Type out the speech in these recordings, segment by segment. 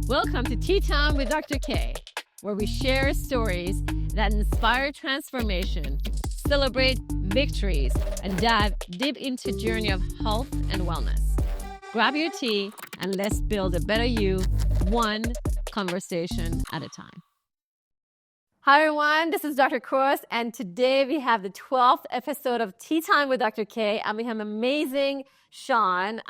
Welcome to Tea Time with Dr. K, where we share stories that inspire transformation, celebrate victories, and dive deep into the journey of health and wellness. Grab your tea and let's build a better you, one conversation at a time. Hi everyone, this is Dr. Cross, and today we have the 12th episode of Tea Time with Dr. K, and we have amazing Shawn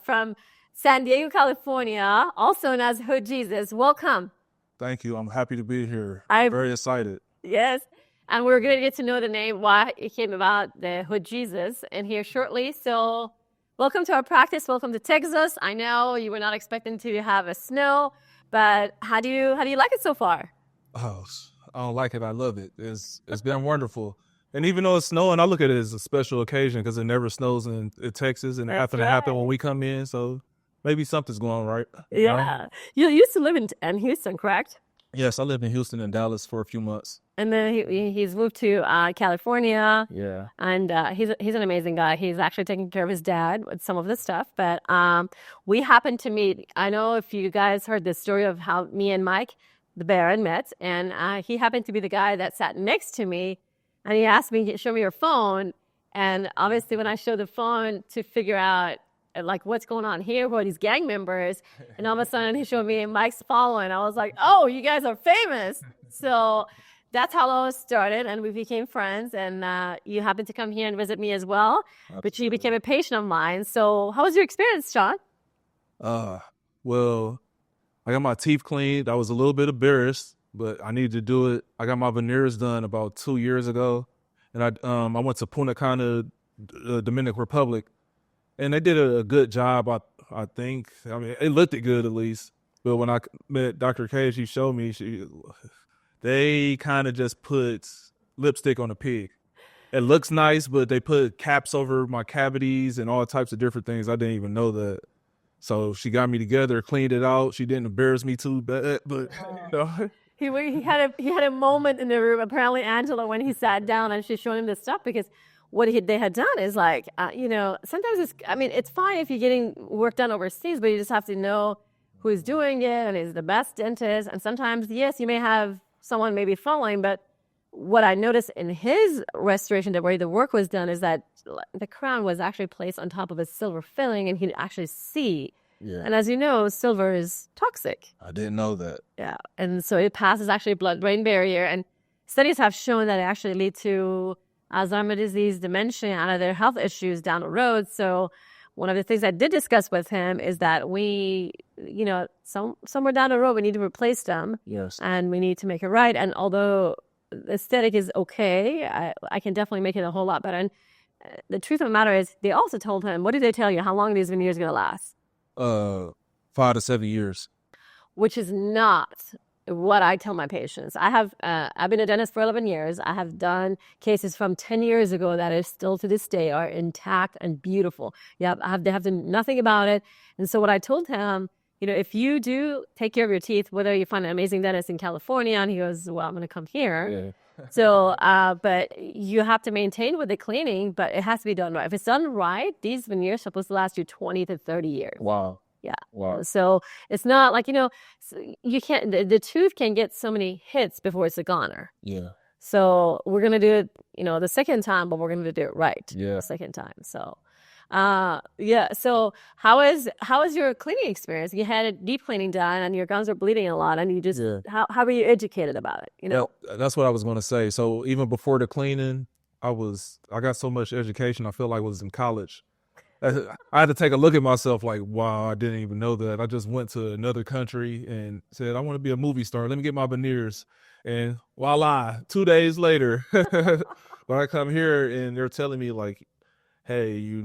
from San Diego, California, also known as Hood Jesus. Welcome. Thank you. I'm happy to be here. I'm very excited. Yes. And we're going to get to know the name, why it came about, the Hood Jesus, in here shortly. So welcome to our practice. Welcome to Texas. I know you were not expecting to have a snow, but how do you like it so far? Oh, I don't like it. I love it. It's been wonderful. And even though it's snowing, I look at it as a special occasion because it never snows in Texas, and it happened to happen when we come in. So maybe something's going right. Yeah. You used to live in Houston, correct? Yes, I lived in Houston and Dallas for a few months. And then he's moved to California. Yeah. And he's an amazing guy. He's actually taking care of his dad with some of the stuff. But we happened to meet. I know if you guys heard the story of how me and Mike, the Baron, met. And he happened to be the guy that sat next to me. And he asked me, show me your phone. And obviously when I showed the phone to figure out like what's going on here, what these gang members, and all of a sudden he showed me Mike's following. I was like, oh, you guys are famous. So that's how it all started, and we became friends, and you happened to come here and visit me as well. Absolutely. But you became a patient of mine. So how was your experience, Shawn? Well, I got my teeth cleaned. I was a little bit embarrassed, but I needed to do it. I got my veneers done about 2 years ago, and I went to Punta Cana, Dominican Republic. And they did a good job, I think. I mean, it looked good at least. But when I met Dr. K, she showed me, they kind of just put lipstick on a pig. It looks nice, but they put caps over my cavities and all types of different things. I didn't even know that. So she got me together, cleaned it out. She didn't embarrass me too bad, but you know. He had a moment in the room, apparently Angela, when he sat down and she showed him this stuff, because what they had done is like, sometimes it's fine if you're getting work done overseas, but you just have to know who's doing it and is the best dentist. And sometimes, yes, you may have someone maybe following, but what I noticed in his restoration, the way the work was done, is that the crown was actually placed on top of a silver filling, and he'd actually see. Yeah. And as you know, silver is toxic. I didn't know that. Yeah. And so it passes actually blood-brain barrier. And studies have shown that it actually leads to Alzheimer's disease, dementia, and other health issues down the road. So one of the things I did discuss with him is that we, somewhere down the road, we need to replace them. Yes. And we need to make it right. And although the aesthetic is okay, I can definitely make it a whole lot better. And the truth of the matter is, they also told him, what did they tell you? How long are these veneers going to last? 5 to 7 years. Which is not what I tell my patients. I've been a dentist for 11 years. I have done cases from 10 years ago that is still to this day are intact and beautiful. Yeah, they have nothing about it. And so what I told him, if you do take care of your teeth, whether you find an amazing dentist in California, and he goes, well, I'm going to come here. Yeah. So, but you have to maintain with the cleaning, but it has to be done right. If it's done right, these veneers are supposed to last you 20 to 30 years. Wow. Yeah. Wow. So it's not like, you can't, the tooth can get so many hits before it's a goner. Yeah. So we're going to do it, the second time, but we're going to do it right. Yeah. The second time. So, yeah. So how is your cleaning experience? You had a deep cleaning done and your gums are bleeding a lot, and you just, how were you educated about it? Yeah, that's what I was going to say. So even before the cleaning, I got so much education. I feel like I was in college. I had to take a look at myself like, wow, I didn't even know that. I just went to another country and said, I want to be a movie star. Let me get my veneers. And voila, 2 days later, when I come here and they're telling me like, hey, you're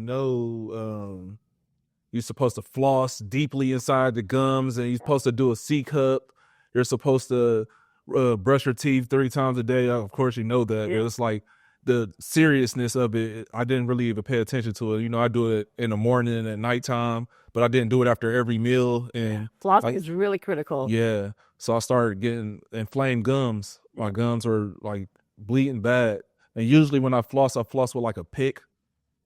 supposed to floss deeply inside the gums, and you're supposed to do a C-cup. You're supposed to brush your teeth 3 times a day. Of course, you know that. Yeah. It's like, the seriousness of it, I didn't really even pay attention to it. I do it in the morning and at nighttime, but I didn't do it after every meal. And flossing is really critical. Yeah. So I started getting inflamed gums. My gums were like bleeding bad. And usually when I floss with like a pick.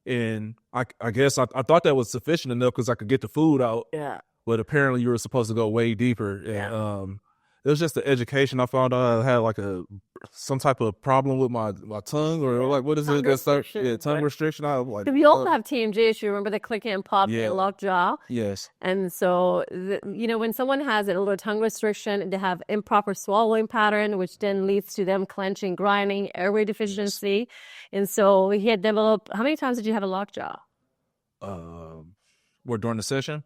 And I guess I thought that was sufficient enough because I could get the food out. Yeah. but apparently you were supposed to go way deeper. And Yeah. it was just the education. I found out I had like some type of problem with my tongue, or like what is Tongue it that start? Yeah, restriction, tongue right? restriction. I was like, So we all have TMJ issue. Remember the click and pop and yeah, locked jaw? yes, And so, when someone has a little tongue restriction, they have improper swallowing pattern, which then leads to them clenching, grinding, airway yes. deficiency. And so he had developed, how many times did you have a lockjaw? We're during the session.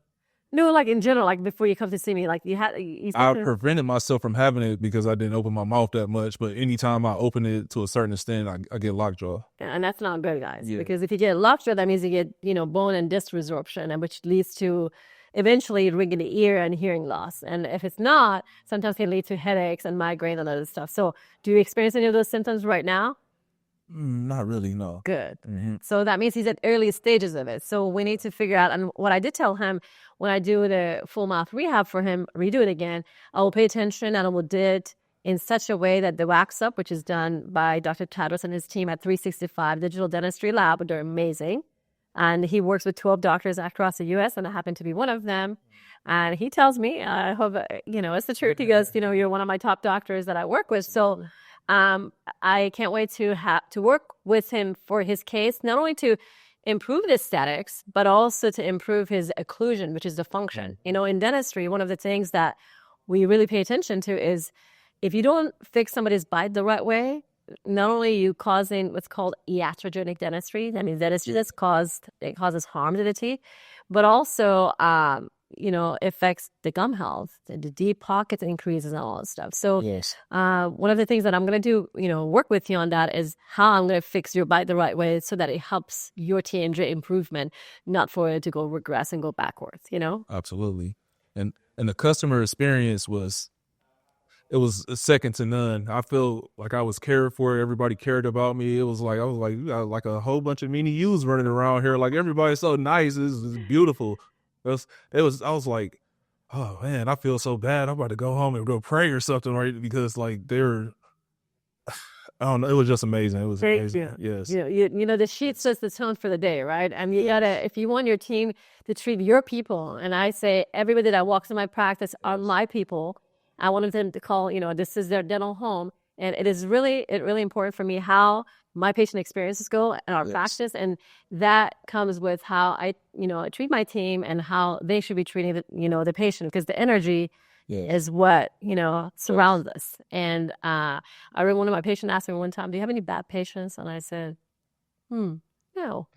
No, like in general, like before you come to see me, like you said I prevented myself from having it because I didn't open my mouth that much. But anytime I open it to a certain extent, I get lockjaw. and that's not good, guys, Yeah. because if you get lockjaw, that means you get, bone and disc resorption, and which leads to eventually ringing the ear and hearing loss. And if it's not, sometimes it can lead to headaches and migraine and other stuff. So do you experience any of those symptoms right now? Not really, no. Good. Mm-hmm. So that means he's at early stages of it. So we need to figure out, and what I did tell him when I do the full mouth rehab for him, redo it again, I will pay attention and I will do it in such a way that the wax up, which is done by Dr. Tadros and his team at 365 Digital Dentistry Lab, they're amazing. And he works with 12 doctors across the U.S., and I happen to be one of them. And he tells me, I hope, it's the truth. He goes, you're one of my top doctors that I work with. So I can't wait to work with him for his case, not only to improve the aesthetics, but also to improve his occlusion, which is the function. In dentistry, one of the things that we really pay attention to is if you don't fix somebody's bite the right way, not only are you causing what's called iatrogenic dentistry, that means dentistry it causes harm to the teeth, but also affects the gum health, the deep pocket increases and all that stuff. So Yes. one of the things that I'm going to do, work with you on that is how I'm going to fix your bite the right way so that it helps your TMJ improvement, not for it to go regress and go backwards, Absolutely. And the customer experience was second to none. I feel like I was cared for. Everybody cared about me. It was like, I was like, you got like a whole bunch of mini yous running around here. Like everybody's so nice. It's beautiful. I was like, oh man, I feel so bad. I'm about to go home and go pray or something, right? Because like I don't know. It was just amazing. It was amazing. Yeah. Yes. The sheet sets the tone for the day, right? And you gotta, if you want your team to treat your people, and I say everybody that walks in my practice are my people, I wanted them to call, this is their dental home. And it is really important for me how my patient experiences go in our practice. And that comes with how I treat my team and how they should be treating the patient, because the energy is what, surrounds us. And I remember one of my patients asked me one time, do you have any bad patients? And I said, no.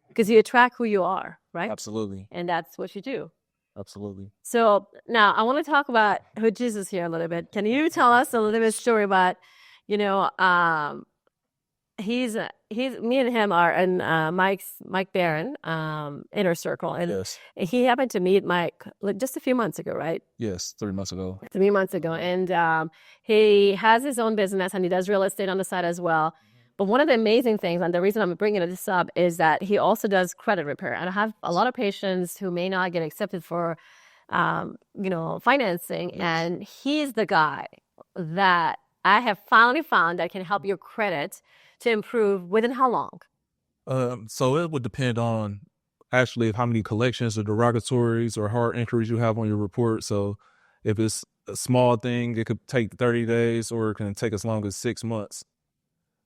Because you attract who you are, right? Absolutely. And that's what you do. Absolutely. So now I want to talk about who Jesus here a little bit. Can you tell us a little bit story about, he's me and him are in Mike Barron inner circle, and he happened to meet Mike just a few months ago, right? Yes, 3 months ago. 3 months ago, and he has his own business and he does real estate on the side as well. But one of the amazing things, and the reason I'm bringing this up, is that he also does credit repair. And I have a lot of patients who may not get accepted for, financing. Yes. And he's the guy that I have finally found that can help your credit to improve within how long? So it would depend on actually how many collections or derogatories or hard inquiries you have on your report. So if it's a small thing, it could take 30 days or it can take as long as 6 months.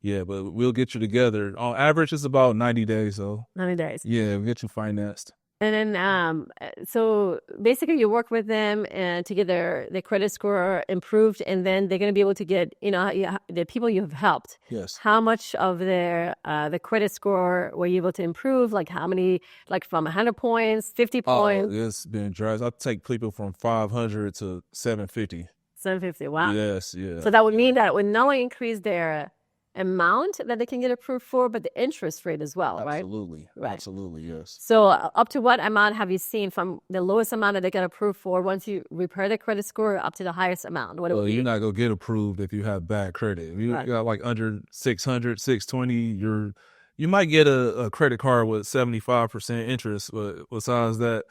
Yeah, but we'll get you together. On average, it's about 90 days, though. 90 days. Yeah, we'll get you financed. And then, so basically you work with them and to get their credit score improved, and then they're going to be able to get, the people you've helped. Yes. How much of their, the credit score were you able to improve? Like how many, like from 100 points, 50 points? It's been dry. I take people from 500 to 750. 750, wow. Yes, yeah. So that would mean that it would not only increase their amount that they can get approved for, but the interest rate as well, right? Absolutely. Right. Absolutely, yes. So up to what amount have you seen from the lowest amount that they get approved for once you repair the credit score up to the highest amount? Well, you're not going to get approved if you have bad credit. If you got like under 600, 620, you might get a credit card with 75% interest, but besides that,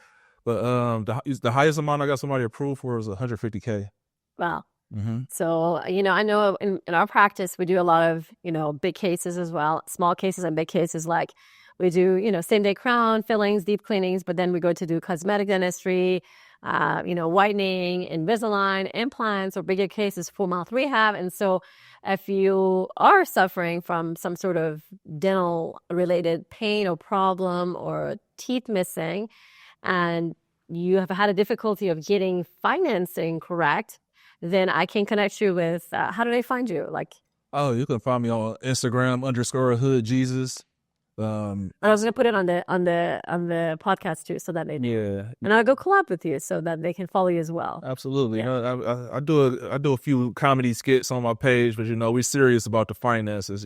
the highest amount I got somebody approved for is $150K. Wow. Mm-hmm. So, I know in our practice, we do a lot of, big cases as well, small cases and big cases. Like we do, same day crown fillings, deep cleanings, but then we go to do cosmetic dentistry, whitening, Invisalign, implants, or bigger cases, full mouth rehab. And so if you are suffering from some sort of dental related pain or problem or teeth missing, and you have had a difficulty of getting financing correct, then I can connect you with, how do they find you? Like, Oh, you can find me on Instagram _hood Jesus. and I was gonna put it on the podcast too, so that they know. Yeah, And I'll go collab with you so that they can follow you as well. absolutely. Yeah. I do a few comedy skits on my page, but we're serious about the finances.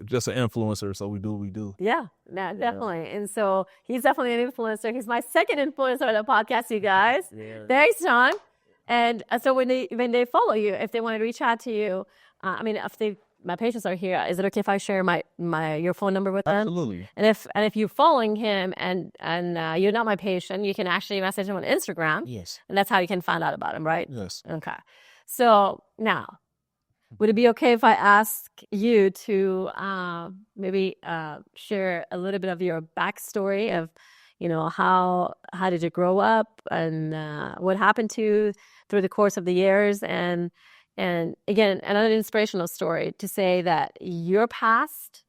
Just an influencer, so we do what we do. Yeah, definitely. And so he's definitely an influencer. He's my second influencer on the podcast, you guys. Yeah. Thanks, Shawn. And so when they follow you, if they want to reach out to you, my patients are here. Is it okay if I share your phone number with them? Absolutely. And if you're following him and you're not my patient, you can actually message him on Instagram. Yes. And that's how you can find out about him, right? Yes. Okay. So now, would it be okay if I ask you to maybe share a little bit of your backstory of, how did you grow up and what happened to you through the course of the years, and again, another inspirational story to say that your past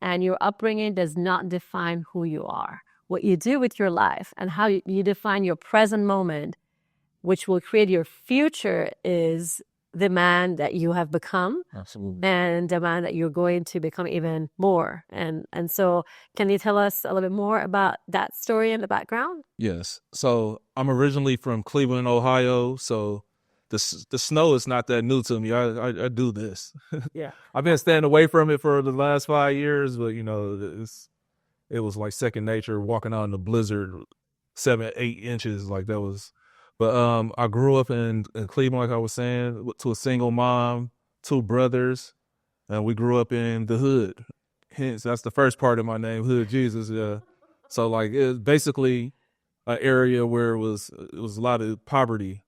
and your upbringing does not define who you are. What you do with your life and how you define your present moment, which will create your future, is the man that you have become. Absolutely. And the man that you're going to become even more. And so can you tell us a little bit more about that story in the background? Yes. So I'm originally from Cleveland, Ohio. So the snow is not that new to me. I do this. Yeah. I've been staying away from it for the last 5 years, but it was like second nature walking out in the blizzard, 7, 8 inches. Like that was, but I grew up in Cleveland, like I was saying, to a single mom, 2 brothers, and we grew up in the hood. Hence, that's the first part of my name, Hood Jesus. Yeah. So like it was basically an area where it was a lot of poverty,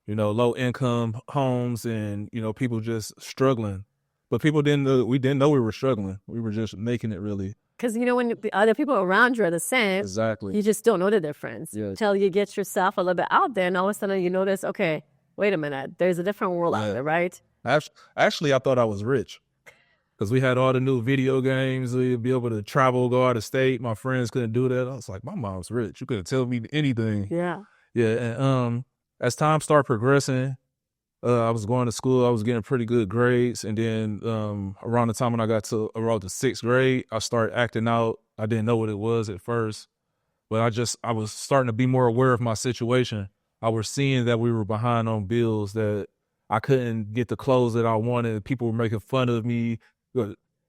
low income homes, and people just struggling. But we didn't know we were struggling. We were just making it really. Because when the other people around you are the same, Exactly. you just don't know the difference. Yes. Until you get yourself a little bit out there, and all of a sudden you notice, okay, wait a minute, there's a different world out there, right? Actually, I thought I was rich because we had all the new video games. We'd be able to travel, go out of state. My friends couldn't do that. I was like, my mom's rich. You couldn't tell me anything. Yeah. Yeah. And as time started progressing, I was going to school. I was getting pretty good grades. And then around the time when I got to around the 6th grade, I started acting out. I didn't know what it was at first, but I was starting to be more aware of my situation. I was seeing that we were behind on bills, that I couldn't get the clothes that I wanted. People were making fun of me.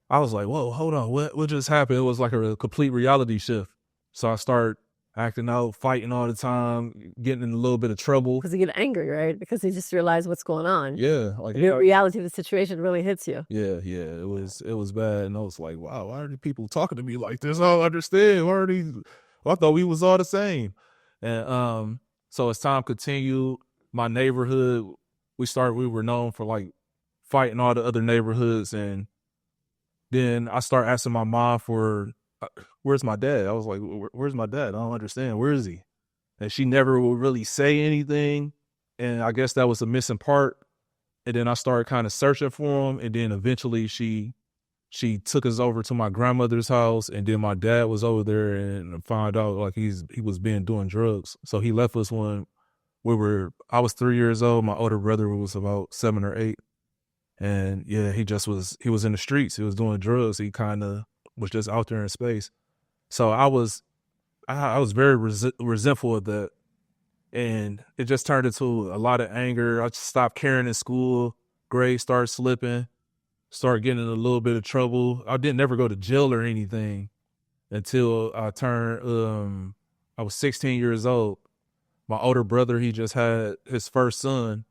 I was like, whoa, hold on. What just happened? It was like a complete reality shift. So I started acting out, fighting all the time, getting in a little bit of trouble. Because you get angry, right? Because you just realize what's going on. Yeah. Like the reality of the situation really hits you. Yeah. It was bad. And I was like, wow, why are these people talking to me like this? I don't understand. I thought we was all the same. And so as time continued, my neighborhood, we were known for like fighting all the other neighborhoods. And then I started asking my mom for, where's my dad? I was like, where's my dad? I don't understand. Where is he? And she never would really say anything. And I guess that was a missing part. And then I started kind of searching for him. And then eventually she took us over to my grandmother's house. And then my dad was over there and found out like he was doing drugs. So he left us when I was 3 years old. My older brother was about 7 or 8. And yeah, he was in the streets. He was doing drugs. He kind of was just out there in space. So I was very resentful of that. And it just turned into a lot of anger. I just stopped caring in school. Grades started slipping, started getting in a little bit of trouble. I didn't never go to jail or anything until I was 16 years old. My older brother, he just had his first son.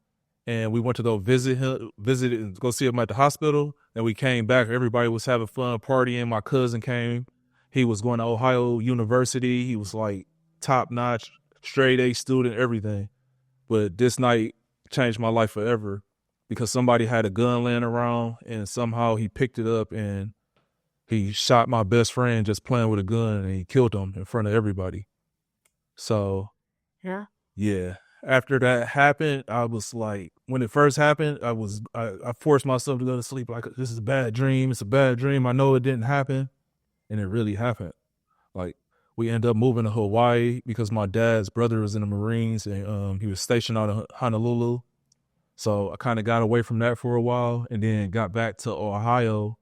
And we went to go visit and go see him at the hospital. And we came back. Everybody was having fun, partying. My cousin came. He was going to Ohio University. He was like top notch, straight A student, everything. But this night changed my life forever because somebody had a gun laying around and somehow he picked it up and he shot my best friend just playing with a gun and he killed him in front of everybody. So yeah. Yeah. After that happened, I was like, when it first happened, I forced myself to go to sleep. Like, this is a bad dream. It's a bad dream. I know it didn't happen. And it really happened. Like, we ended up moving to Hawaii because my dad's brother was in the Marines and he was stationed out of Honolulu. So I kind of got away from that for a while and then got back to Ohio.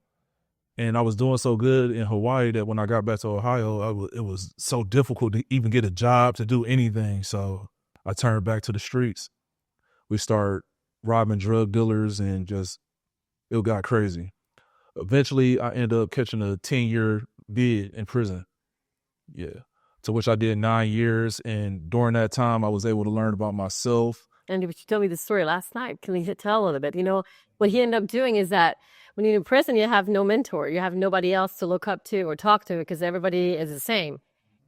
And I was doing so good in Hawaii that when I got back to Ohio, it was so difficult to even get a job, to do anything. So I turned back to the streets. We started robbing drug dealers and just, it got crazy. Eventually, I ended up catching a 10-year bid in prison. Yeah. To which I did 9 years. And during that time, I was able to learn about myself. And you told me the story last night. Can you tell a little bit? What he ended up doing is that when you're in prison, you have no mentor. You have nobody else to look up to or talk to because everybody is the same.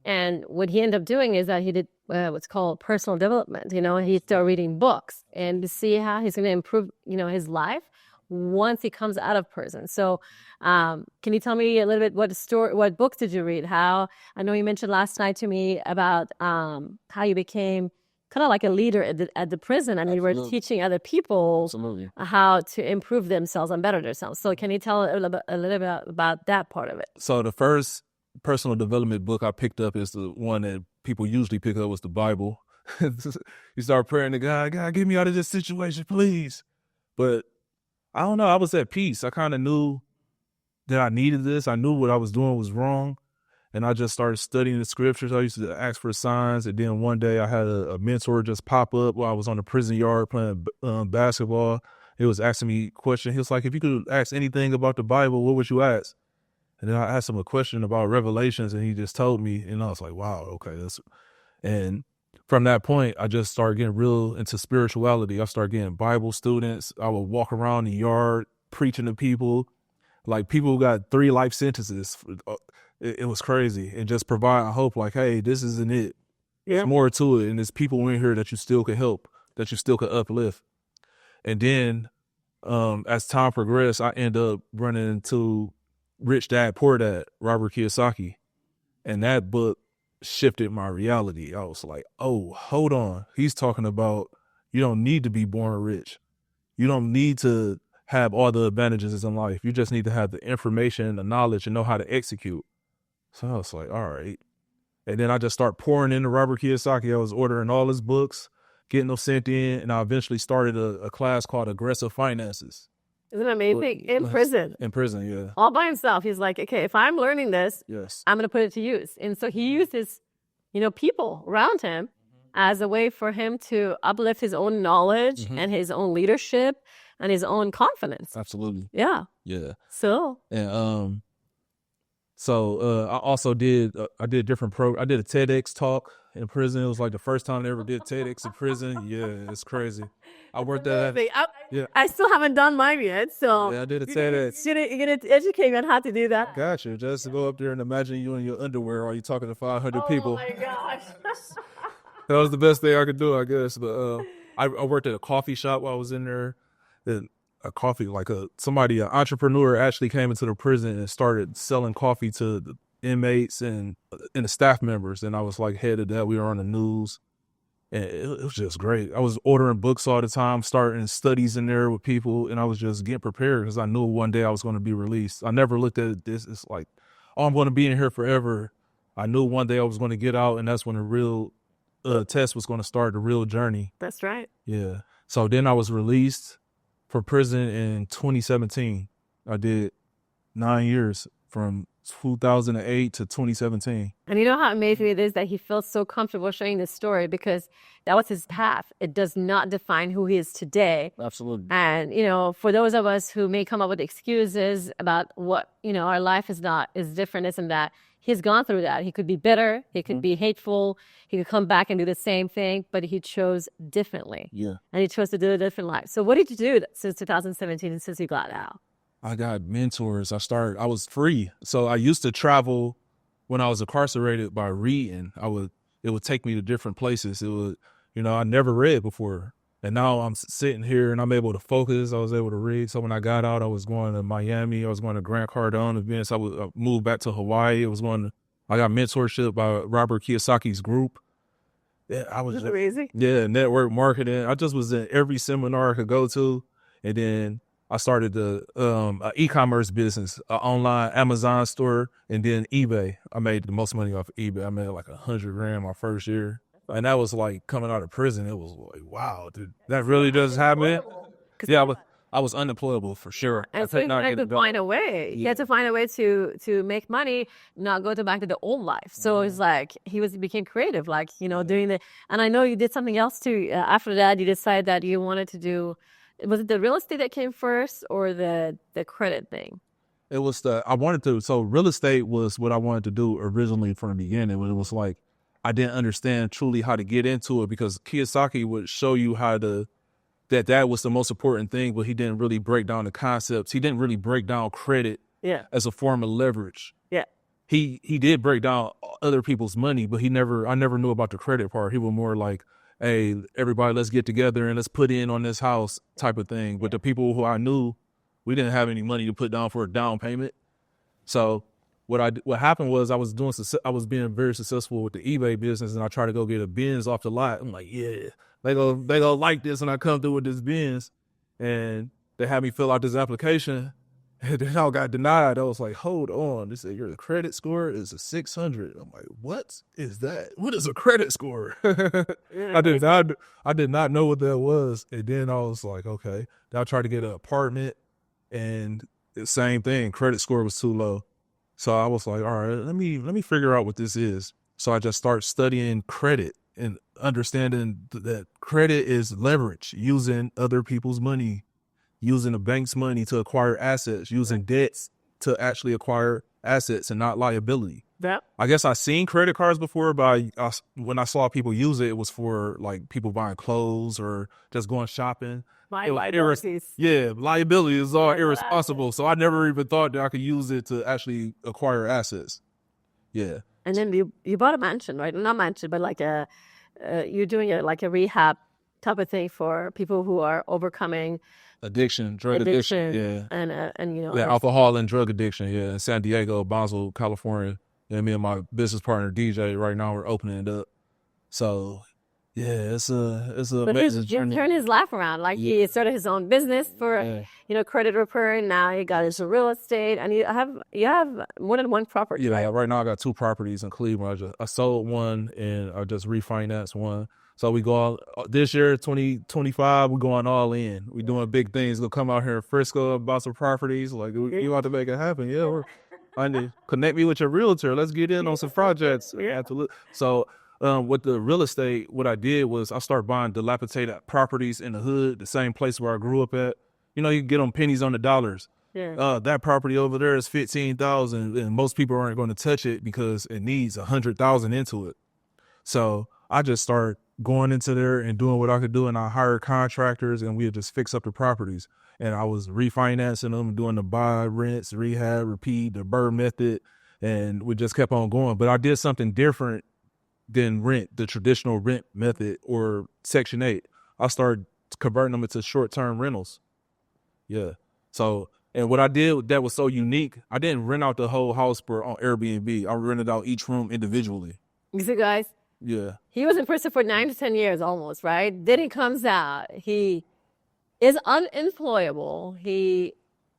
And what he ended up doing is that he did what's called personal development. He started reading books and to see how he's going to improve, his life once he comes out of prison. So, can you tell me a little bit what books did you read? I know you mentioned last night to me about how you became kind of like a leader at the prison, and you were teaching other people how to improve themselves and better themselves. So, can you tell a little bit about that part of it? So the first personal development book I picked up is the one that people usually pick up, was the Bible. You start praying to God, get me out of this situation, please. But I don't know, I was at peace. I kind of knew that I needed this. I knew what I was doing was wrong. And I just started studying the scriptures. I used to ask for signs. And then one day I had a mentor just pop up while I was on the prison yard playing basketball. He was asking me questions. He was like, if you could ask anything about the Bible, what would you ask? And then I asked him a question about Revelations, and he just told me, and I was like, wow, okay. And from that point, I just started getting real into spirituality. I started getting Bible students. I would walk around the yard preaching to people, like people who got 3 life sentences. It was crazy, and just provide hope, like, hey, this isn't it. Yeah. There's more to it, and there's people in here that you still could help, that you still could uplift. And then as time progressed, I ended up running into Rich Dad, Poor Dad, Robert Kiyosaki. And that book shifted my reality. I was like, oh, hold on. He's talking about you don't need to be born rich. You don't need to have all the advantages in life. You just need to have the information, the knowledge, and know how to execute. So I was like, all right. And then I just start pouring into Robert Kiyosaki. I was ordering all his books, getting them sent in, and I eventually started a class called Aggressive Finances. Isn't it amazing? In prison. In prison, yeah. All by himself. He's like, okay, if I'm learning this, yes, I'm going to put it to use. And so he used his, people around him as a way for him to uplift his own knowledge and his own leadership and his own confidence. Absolutely. Yeah. Yeah. So. And I also did I did different I did a TEDx talk in prison. It was like the first time I ever did TEDx in prison. Yeah, it's crazy. I worked at yeah. I still haven't done mine yet, so yeah, I did a TEDx. You're gonna educate me on how to do that. Gotcha. Just to go up there and imagine you in your underwear while you're talking to 500 people. Oh my gosh. That was the best thing I could do, I guess. But I worked at a coffee shop while I was in there. Then an entrepreneur actually came into the prison and started selling coffee to the inmates and the staff members. And I was like head of that. We were on the news. And it was just great. I was ordering books all the time, starting studies in there with people, and I was just getting prepared because I knew one day I was going to be released. I never looked at this. It's like, oh, I'm going to be in here forever. I knew one day I was going to get out, and that's when the real test was going to start, the real journey. That's right. Yeah. So then I was released from prison in 2017. I did 9 years from 2008 to 2017. And you know how amazing it is that he feels so comfortable sharing this story because that was his path. It does not define who he is today. Absolutely. And, for those of us who may come up with excuses about what, our life is different, this and that, he's gone through that. He could be bitter. He could be hateful. He could come back and do the same thing, but he chose differently. Yeah. And he chose to do a different life. So what did you do since 2017 and since you got out? I got mentors. I was free. So I used to travel when I was incarcerated by reading. It would take me to different places. I never read before. And now I'm sitting here and I'm able to focus. I was able to read. So when I got out, I was going to Miami. I was going to Grant Cardone events. I moved back to Hawaii. I got mentorship by Robert Kiyosaki's group. Yeah, I was That's just, crazy. yeah, network marketing. I just was in every seminar I could go to, and then I started the a e-commerce business, an online Amazon store, and then eBay. I made the most money off of eBay. I made like 100 grand my first year, and that was like coming out of prison. It was like, wow, dude, that really does happen. Yeah, I was unemployable for sure. I And so could he not had get a to job. find a way. He Yeah, had to find a way to make money, not go to back to the old life. So it's like he became creative, like yeah. doing the. And I know you did something else too. After that, you decided that you wanted to do. Was it the real estate that came first, or the credit thing? It was I wanted to, so real estate was what I wanted to do originally from the beginning. When it was like, I didn't understand truly how to get into it because Kiyosaki would show you how to, that was the most important thing, but he didn't really break down the concepts. He didn't really break down credit Yeah, as a form of leverage. yeah, He did break down other people's money, but I never knew about the credit part. He was more like, hey, everybody, let's get together and let's put in on this house type of thing. But the people who I knew, we didn't have any money to put down for a down payment. So what happened was I was being very successful with the eBay business, and I tried to go get a Benz off the lot. I'm like, yeah, they go like this, and I come through with this Benz, and they had me fill out this application, and then I got denied. I was like, hold on, they said your credit score is a 600. I'm like, what is that? What is a credit score? yeah. I did not know what that was, and then I was like, okay. Then I tried to get an apartment, and the same thing, credit score was too low. So I was like, all right, let me figure out what this is. So I just start studying credit and understanding that credit is leverage, using other people's money, using a bank's money to acquire assets, using debts to actually acquire assets and not liability. Yeah. I guess I seen credit cards before, but when I saw people use it, it was for like people buying clothes or just going shopping. My It was liabilities. yeah, liability is all Yeah, well, irresponsible. So I never even thought that I could use it to actually acquire assets. Yeah, and then you bought a mansion, right? Not mansion, but like you're doing like a rehab type of thing for people who are overcoming addiction, drug addiction. addiction Yeah, and yeah, alcohol and drug addiction. Yeah, in San Diego, Basel, California. Yeah, me and my business partner DJ right now we're opening it up. So yeah, it's a but amazing he journey. turned his life around. Like Yeah, he started his own business for yeah. credit repair. And now he got his real estate, and you have more than one property, Yeah, right? right now I got 2 properties in Cleveland. I sold one and I just refinanced one. So we go all this year, 2025, we're going all in. We're doing big things. We'll come out here in Frisco about some properties. Like you want to make it happen. Yeah, I need connect me with your realtor. Let's get in on some projects. Yeah. Absolutely. So with the real estate, what I did was I started buying dilapidated properties in the hood, the same place where I grew up at. You know, you can get them pennies on the dollars. Yeah. That property over there is 15,000, and most people aren't going to touch it because it needs 100,000 into it. So I just started going into there and doing what I could do, and I hired contractors, and we would just fix up the properties. And I was refinancing them, doing the buy, rents, rehab, repeat, the BRRRR method, and we just kept on going. But I did something different than rent, the traditional rent method or Section 8. I started converting them into short-term rentals. Yeah. So, and what I did that was so unique, I didn't rent out the whole house on Airbnb. I rented out each room individually. You see, guys, Yeah. he was in prison for 9 to 10 years almost, right? Then he comes out. He is unemployable. He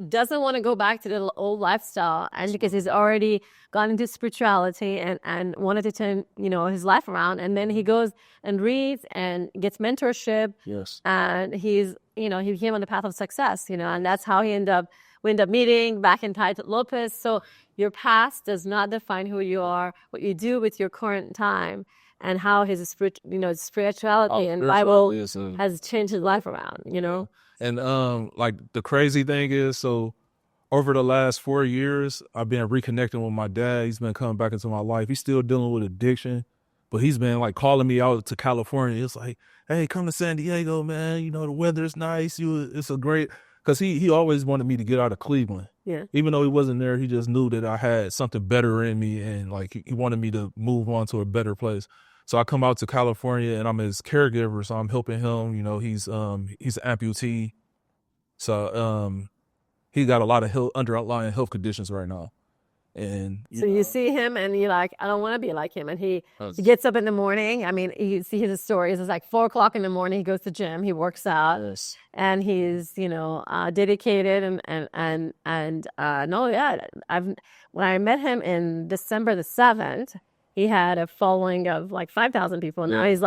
doesn't want to go back to the old lifestyle, and because he's already gone into spirituality and wanted to turn his life around, and then he goes and reads and gets mentorship, Yes. and he became on the path of success, and that's how we end up meeting back in Tide Lopez. So your past does not define who you are. What you do with your current time and how his spirituality and Bible has changed his life around. And like the crazy thing is, so over the last 4 years, I've been reconnecting with my dad. He's been coming back into my life. He's still dealing with addiction, but he's been like calling me out to California. It's like, hey, come to San Diego, man. You know, the weather's nice. It's a great, because he always wanted me to get out of Cleveland. Yeah. Even though he wasn't there, he just knew that I had something better in me, and like he wanted me to move on to a better place. So I come out to California, and I'm his caregiver. So I'm helping him. You know, he's an amputee. So he got a lot of underlying health conditions right now. And So you see him and you're like, I don't want to be like him. And he gets up in the morning. I mean, you see his stories. It's like 4 o'clock in the morning. He goes to the gym. He works out, yes, and he's dedicated and no, yeah. I've When I met him in December the 7th, he had a following of like 5,000 people. Now he's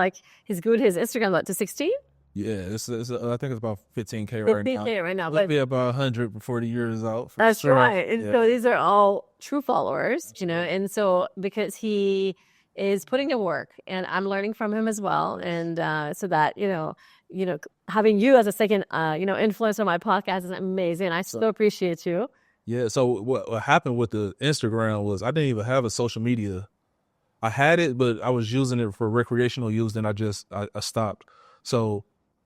good. His Instagram up to 16. yeah. I think it's about 15K right now. 15K right now, It'll but be about 100 before the year is out. For that's sure. right. And Yeah. so these are all true followers, and so because he is putting in work, and I'm learning from him as well, and so that having you as a second influencer on my podcast is amazing. I so appreciate you. Yeah. So what happened with the Instagram was I didn't even have a social media. I had it, but I was using it for recreational use, and I stopped. So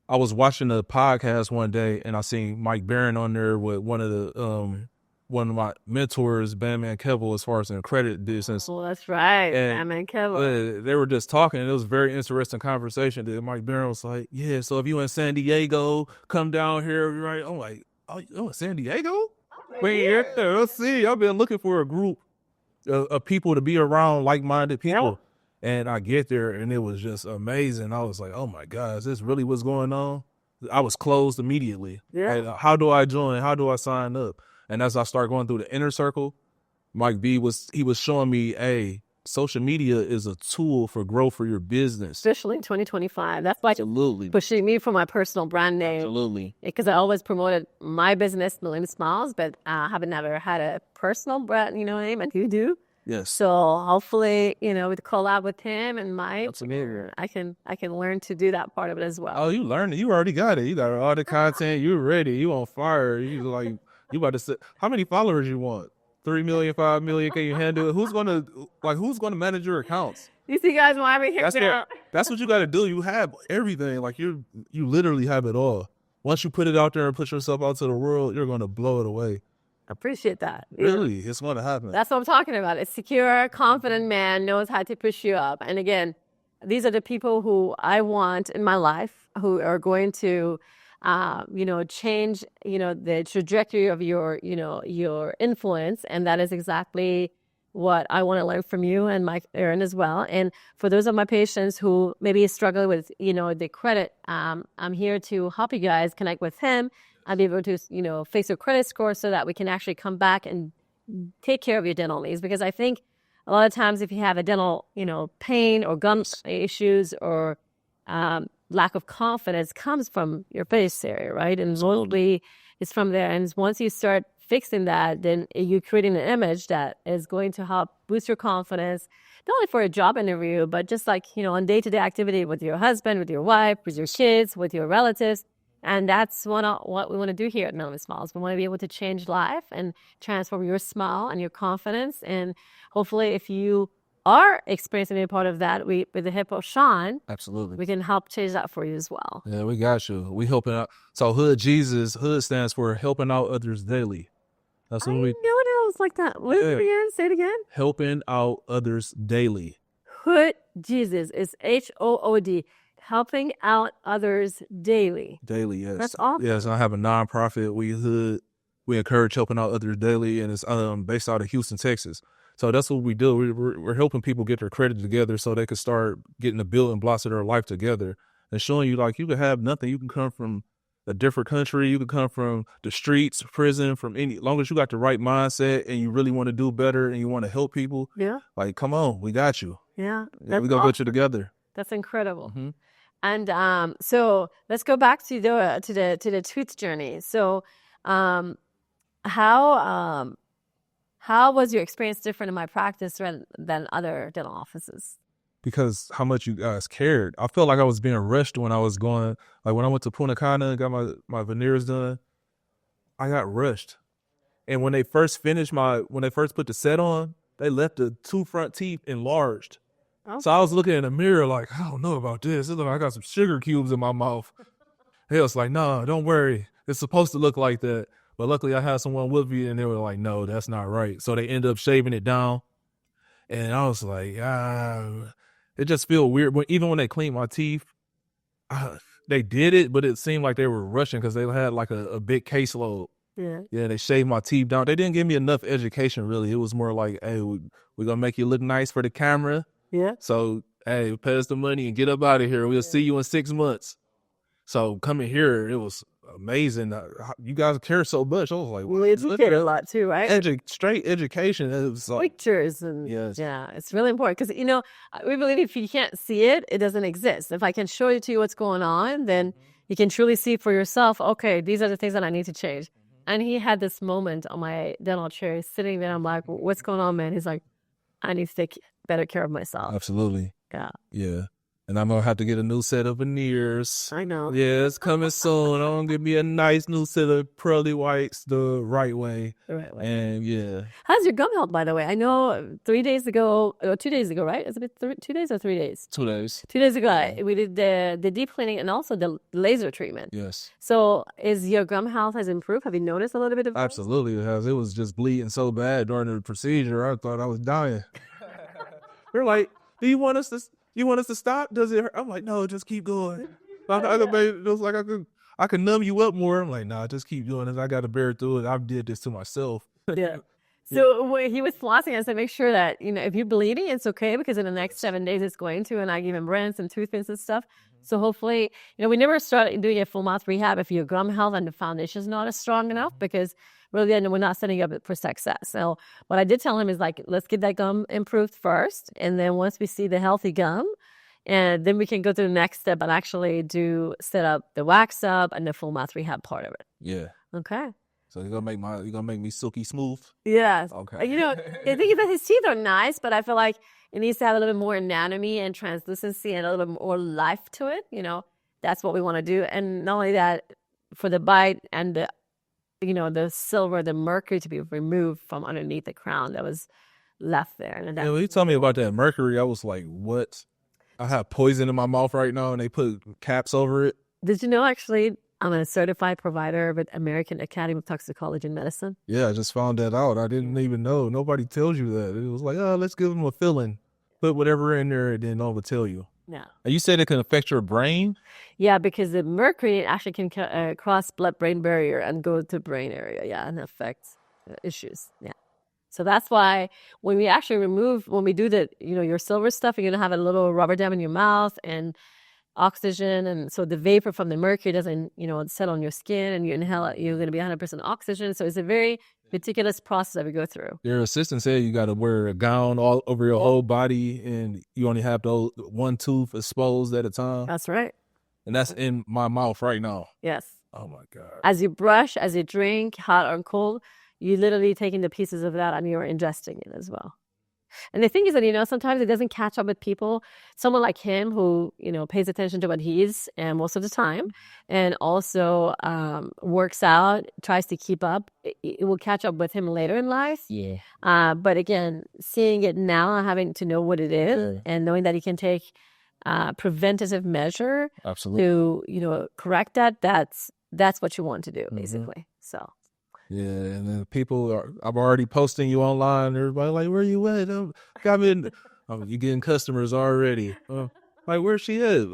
I was watching a podcast one day, and I seen Mike Barron on there with one of my mentors, Bandman Kevel, as far as in the credit business. Well, that's right, And Bandman Kevel. they were just talking, and it was a very interesting conversation. That Mike Barron was like, "Yeah, so if you in San Diego, come down here, right?" I'm like, "Oh, San Diego? Wait, yeah, let's see. I've been looking for a group of people to be around like-minded people." And I get there, and it was just amazing. I was like, "Oh my God, is this really what's going on?" I was closed immediately. Yeah. Like, how do I join? How do I sign up? And as I start going through the inner circle, Mike B was showing me, hey, social media is a tool for growth for your business. Especially in 2025. That's why Absolutely. pushing me for my personal brand name. Absolutely. Because I always promoted my business, Million Smiles, but I haven't never had a personal brand, name, and you do. Yes. So hopefully, with collab with him and Mike, Absolutely. I can learn to do that part of it as well. Oh, you learned it. You already got it. You got all the content. You ready. You on fire. You about to say, how many followers you want? 3 million, 5 million? Can you handle it? Who's gonna manage your accounts? You see guys why I'm here. That's what you got to do. You have everything. Like you literally have it all. Once you put it out there and put yourself out to the world, you're gonna blow it away. Appreciate that. Really, it's going to happen. That's what I'm talking about. A secure, confident man knows how to push you up. And again, these are the people who I want in my life, who are going to, change, the trajectory of your influence. And that is exactly what I want to learn from you and Mike Aaron as well. And for those of my patients who maybe struggle with, the credit, I'm here to help you guys connect with him. I'll be able to, fix your credit score so that we can actually come back and take care of your dental needs. Because I think a lot of times if you have a dental, pain or gum issues or lack of confidence comes from your face area, right? And mostly it's from there. And once you start fixing that, then you're creating an image that is going to help boost your confidence, not only for a job interview, but just like, on day-to-day activity with your husband, with your wife, with your kids, with your relatives. And that's what we want to do here at Million Smiles. We want to be able to change life and transform your smile and your confidence. And hopefully, if you are experiencing any part of that, with the help of Shawn, absolutely, we can help change that for you as well. Yeah, we got you. We helping out. So Hood stands for helping out others daily. That's what I know it was like that. What is it again? Say it again. Helping out others daily. Hood Jesus is HOOD. Helping out others daily. Daily, yes. That's awesome. Yes, I have a nonprofit. We encourage helping out others daily, and it's based out of Houston, Texas. So that's what we do. We're helping people get their credit together so they can start getting the building blocks of their life together, and showing you like you can have nothing. You can come from a different country. You can come from the streets, prison, from any. As long as you got the right mindset and you really want to do better and you want to help people. Yeah. Like, come on, we got you. Yeah. We're gonna get you together. That's incredible. Mm-hmm. And so let's go back to the tooth journey. So, how was your experience different in my practice than other dental offices? Because how much you guys cared. I felt like I was being rushed when I was going. Like when I went to Punta Cana and got my veneers done, I got rushed. And when they first put the set on, they left the two front teeth enlarged. Oh. So I was looking in the mirror like, I don't know about this. It looked like I got some sugar cubes in my mouth. He was like, no, don't worry. It's supposed to look like that. But luckily I had someone with me and they were like, no, that's not right. So they ended up shaving it down. And I was like, it just feel weird. Even when they cleaned my teeth, they did it, but it seemed like they were rushing because they had like a big caseload. Yeah. Yeah, they shaved my teeth down. They didn't give me enough education, really. It was more like, hey, we're going to make you look nice for the camera. Yeah. So, hey, pay us the money and get up out of here. We'll see you in 6 months. So coming here, it was amazing. You guys care so much. I was like, We educate a lot too, right? straight education. It was like, Pictures and yes. yeah, it's really important because we believe if you can't see it, it doesn't exist. If I can show you to you what's going on, then you can truly see for yourself. Okay, these are the things that I need to change. And he had this moment on my dental chair, sitting there. I'm like, "What's going on, man?" He's like, "I need to take better care of myself." Absolutely. Yeah. Yeah. And I'm going to have to get a new set of veneers. I know. Yeah, it's coming soon. I'm going to give me a nice new set of pearly whites the right way. The right way. And yeah. How's your gum health, by the way? I know 3 days ago, or 2 days ago, right? Is it 2 days or 3 days? 2 days. 2 days ago, we did the deep cleaning and also the laser treatment. Yes. So is your gum health has improved? Have you noticed a little bit of that? Absolutely it has. It was just bleeding so bad during the procedure. I thought I was dying. They're like, do you want us to stop? Does it hurt? I'm like, no, just keep going. It was like I could numb you up more. I'm like, nah, just keep doing it. I got to bear through it. I did this to myself. Yeah. So when he was flossing, I said, make sure that, if you're bleeding, it's okay because in the next 7 days it's going to, and I give him rinse and toothpaste and stuff. So hopefully, we never started doing a full mouth rehab if your gum health and the foundation is not as strong enough because really then we're not setting you up for success. So what I did tell him is like, let's get that gum improved first. And then once we see the healthy gum, and then we can go to the next step and actually set up the wax up and the full mouth rehab part of it. Yeah. Okay. So you're gonna make me silky smooth? Yes. Okay. I think that his teeth are nice, but I feel like it needs to have a little bit more anatomy and translucency and a little bit more life to it. That's what we want to do. And not only that, for the bite and the silver, the mercury to be removed from underneath the crown that was left there. And when you told me about that mercury, I was like, what? I have poison in my mouth right now and they put caps over it. Did you know actually I'm a certified provider with American Academy of Toxicology and Medicine? Yeah, I just found that out. I didn't even know. Nobody tells you that. It was like, oh, let's give them a filling. Put whatever in there and then no one will tell you. Yeah. And you said it can affect your brain? Yeah, because the mercury actually can cross blood-brain barrier and go to brain area, and affect issues. Yeah. So that's why when we actually when we do your silver stuff, you're going to have a little rubber dam in your mouth and oxygen. And so the vapor from the mercury doesn't, settle on your skin and you inhale it, you're going to be 100% oxygen. So it's a very meticulous process that we go through. Your assistant said you got to wear a gown all over your whole body and you only have one tooth exposed at a time. That's right. And that's in my mouth right now. Yes. Oh my God. As you brush, as you drink, hot or cold, you're literally taking the pieces of that and you're ingesting it as well. And the thing is that, sometimes it doesn't catch up with people. Someone like him who, pays attention to what he is and most of the time and also works out, tries to keep up, it will catch up with him later in life. Yeah. But again, seeing it now, having to know what it is and knowing that he can take preventative measure Absolutely. to, correct that's what you want to do, basically. So. Yeah, and then I'm already posting you online. Everybody like, where you at? You getting customers already. Like, where she at?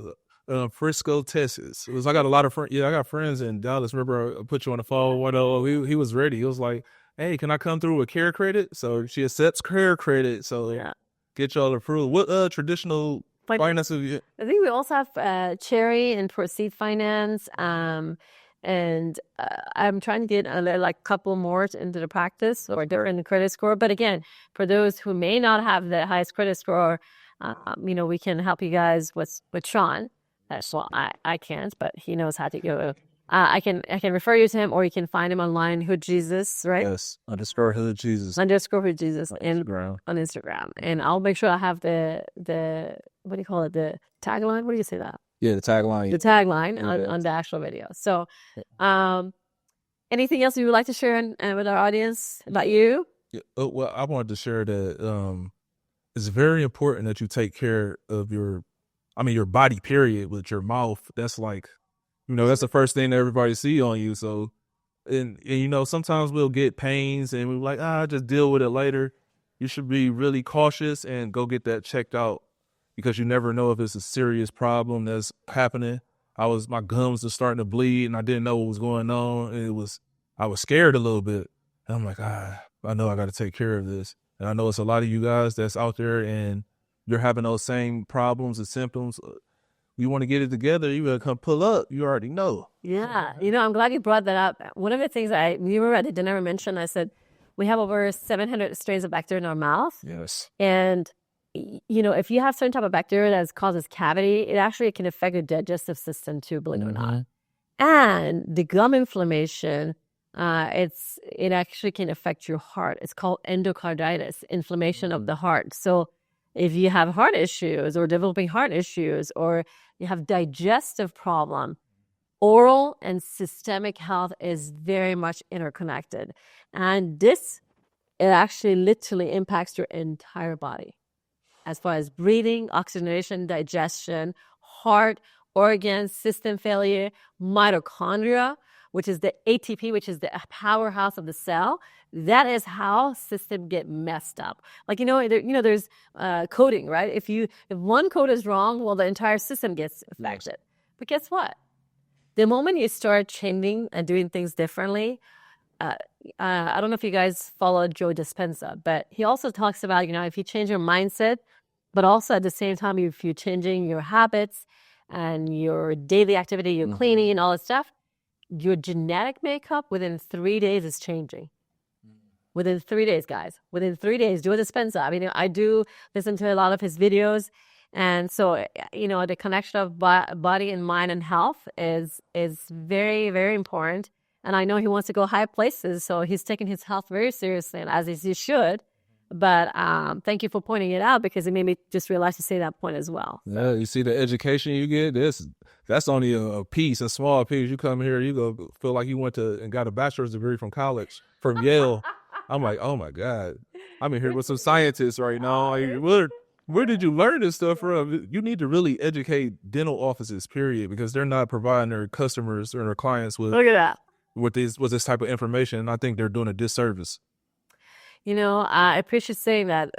Frisco, Texas. I got a lot of friends. Yeah, I got friends in Dallas. Remember, I put you on the phone. He was ready. He was like, hey, can I come through with care credit? So she accepts care credit. So get y'all approved. What traditional finance? I think we also have Cherry and Proceed Finance. And I'm trying to get a couple more into the practice or they're in the credit score. But again, for those who may not have the highest credit score, we can help you guys with Shawn. Well, I can't, but he knows how to go. I can refer you to him, or you can find him online, Hood Jesus, right? Yes, _Hood Jesus. _Hood Jesus on Instagram. On Instagram. And I'll make sure I have the what do you call it? The tagline? What do you say that? Yeah, the tagline. The tagline on the actual video. So, anything else you would like to share with our audience about you? Yeah, well, I wanted to share that it's very important that you take care of your body, period, with your mouth. That's like, that's the first thing that everybody see on you. So, and sometimes we'll get pains and we're like, just deal with it later. You should be really cautious and go get that checked out, because you never know if it's a serious problem that's happening. My gums are starting to bleed and I didn't know what was going on. I was scared a little bit. And I'm like, I know I got to take care of this. And I know it's a lot of you guys that's out there and you're having those same problems and symptoms. You want to get it together, you gotta come pull up. You already know. Yeah. I'm glad you brought that up. One of the things you were at the dinner, I mentioned, I said, we have over 700 strains of bacteria in our mouth. Yes. And, if you have certain type of bacteria that causes cavity, it actually can affect your digestive system too, believe it or not. And the gum inflammation, it actually can affect your heart. It's called endocarditis, inflammation of the heart. So if you have heart issues or developing heart issues, or you have digestive problem, oral and systemic health is very much interconnected. And it actually literally impacts your entire body as far as breathing, oxygenation, digestion, heart, organs, system failure, mitochondria, which is the ATP, which is the powerhouse of the cell. That is how systems get messed up. Like, there's coding, right? If one code is wrong, well, the entire system gets affected. But guess what? The moment you start changing and doing things differently, I don't know if you guys follow Joe Dispenza, but he also talks about, if you change your mindset, but also at the same time, if you're changing your habits and your daily activity, your cleaning and all that stuff, your genetic makeup within 3 days is changing. Within 3 days, guys. Within 3 days, Joe Dispenza. I mean, I do listen to a lot of his videos. And so, the connection of body and mind and health is very, very important. And I know he wants to go high places, so he's taking his health very seriously, and as he should. But thank you for pointing it out, because it made me just realize to say that point as well. Yeah, you see the education you get. That's only a piece, a small piece. You come here, you go feel like you went to and got a bachelor's degree from college, from Yale. I'm like, oh my God, I'm in here with some scientists right now. Like, where did you learn this stuff from? You need to really educate dental offices, period, because they're not providing their customers or their clients with Look at that. with this type of information. And I think they're doing a disservice. I appreciate saying that.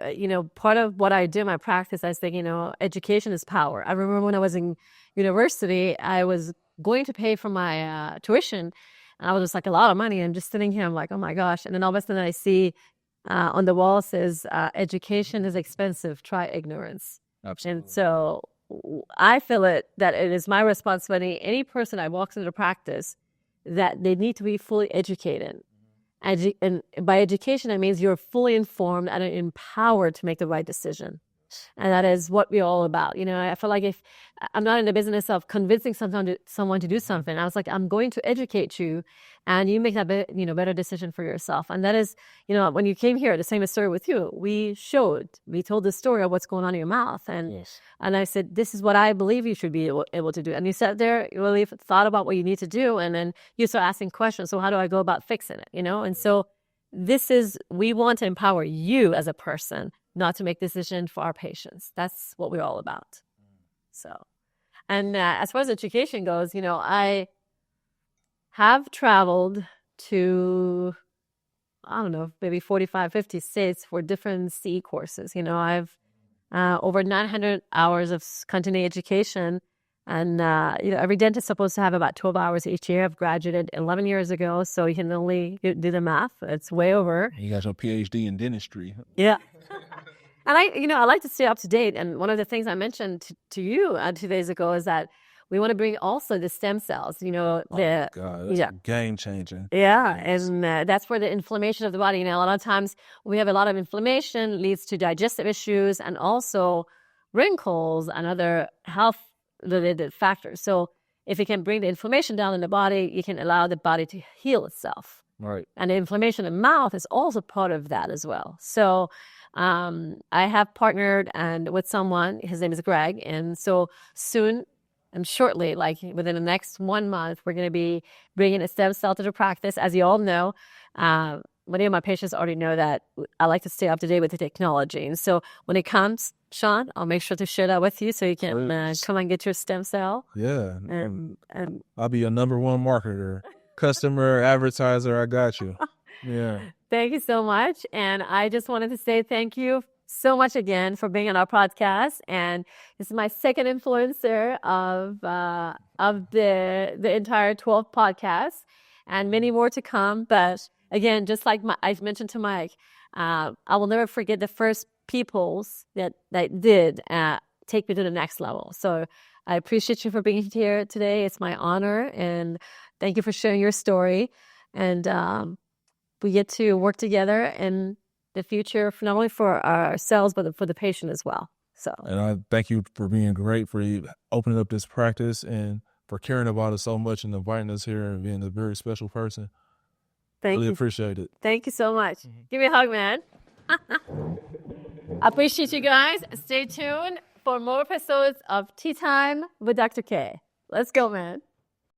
Part of what I do in my practice, I think, education is power. I remember when I was in university, I was going to pay for my tuition, and I was just like, a lot of money. I'm just sitting here, I'm like, oh my gosh. And then all of a sudden I see on the wall says, education is expensive, try ignorance. Absolutely. And so I feel that it is my responsibility, any person that walks into practice, that they need to be fully educated. And by education, that means you're fully informed and empowered to make the right decision. And that is what we're all about. I feel like if I'm not in the business of convincing someone to do something, I was like, I'm going to educate you, and you make that better decision for yourself. And that is, when you came here, the same story with you. We told the story of what's going on in your mouth, and Yes. and I said, this is what I believe you should be able to do. And you sat there, you really thought about what you need to do, and then you start asking questions. So how do I go about fixing it? And so we want to empower you as a person, not to make decisions for our patients. That's what we're all about. So, and as far as education goes, I have traveled to, I don't know, maybe 45, 50 states for different CE courses. I've over 900 hours of continuing education. And, every dentist is supposed to have about 12 hours each year. I've graduated 11 years ago, so you can only do the math. It's way over. You got your PhD in dentistry. Yeah. And I like to stay up to date. And one of the things I mentioned to you 2 days ago is that we want to bring also the stem cells, God, that's game changing. Yeah, and that's where the inflammation of the body, a lot of times we have a lot of inflammation leads to digestive issues and also wrinkles and other health-related factors. So if you can bring the inflammation down in the body, you can allow the body to heal itself. Right. And the inflammation in the mouth is also part of that as well. So I have partnered with someone, his name is Greg, and so soon and shortly, like within the next 1 month, we're going to be bringing a stem cell to the practice. As you all know, many of my patients already know that I like to stay up to date with the technology. And so when it comes, Shawn, I'll make sure to share that with you so you can come and get your stem cell. Yeah. And I'll be your number one marketer, customer, advertiser. I got you. Yeah. Thank you so much. And I just wanted to say thank you so much again for being on our podcast. And this is my second influencer of the entire 12 podcasts. and many more to come. But again, just like I mentioned to Mike, I will never forget the first peoples that did take me to the next level. So I appreciate you for being here today. It's my honor, and thank you for sharing your story. And we get to work together in the future, not only for ourselves, but for the patient as well. So, and I thank you for being great, for opening up this practice, and for caring about us so much and inviting us here and being a very special person. Thank you. Appreciate it. Thank you so much. Give me a hug, man. I appreciate you guys. Stay tuned for more episodes of Tea Time with Dr. K. Let's go, man.